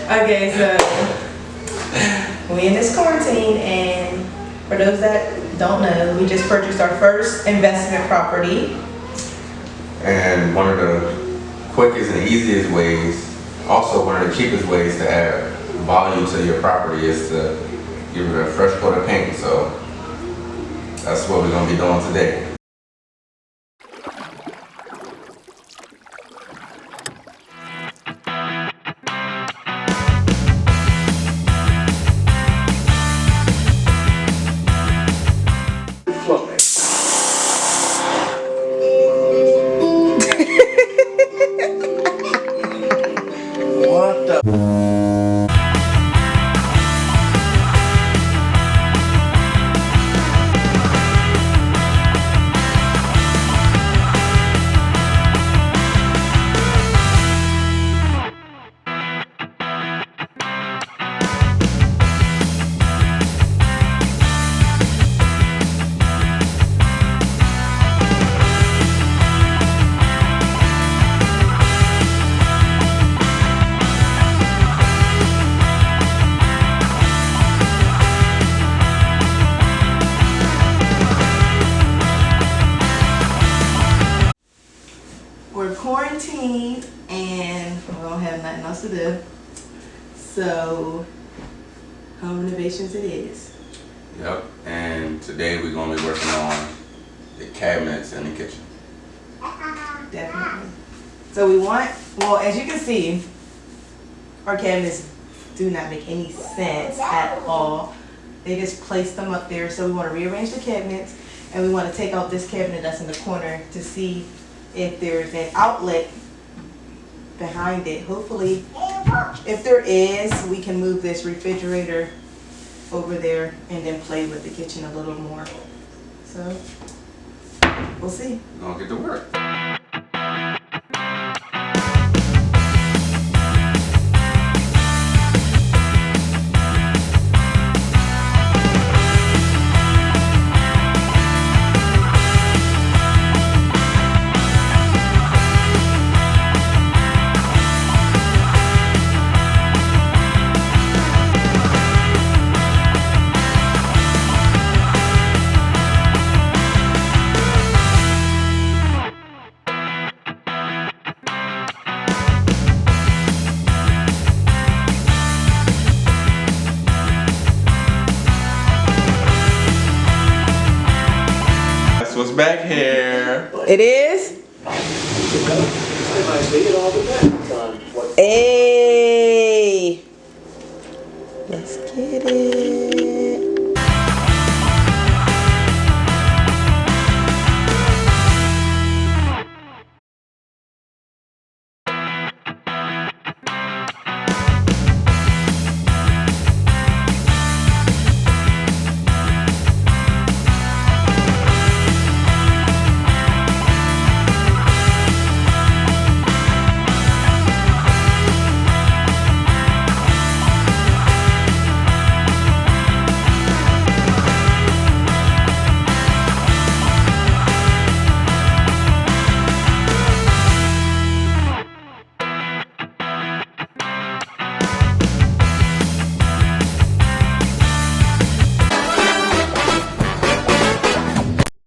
Okay, so we in this quarantine, and for those that don't know, we just purchased our first investment property. And one of the quickest and easiest ways, also one of the cheapest ways to add value to your property is to give it a fresh coat of paint. So that's what we're gonna be doing today. What the? We're quarantined and we don't have nothing else to do. So, home renovations it is. Yep. And today we're gonna be working on the cabinets in the kitchen. Definitely. So we want, well, as you can see, our cabinets do not make any sense at all. They just placed them up there, so we want to rearrange the cabinets, and we want to take out this cabinet that's in the corner to see if there's an outlet behind it. Hopefully, if there is, we can move this refrigerator over there and then play with the kitchen a little more. So, we'll see. We're gonna get to work. That's what's back here. It is? Hey.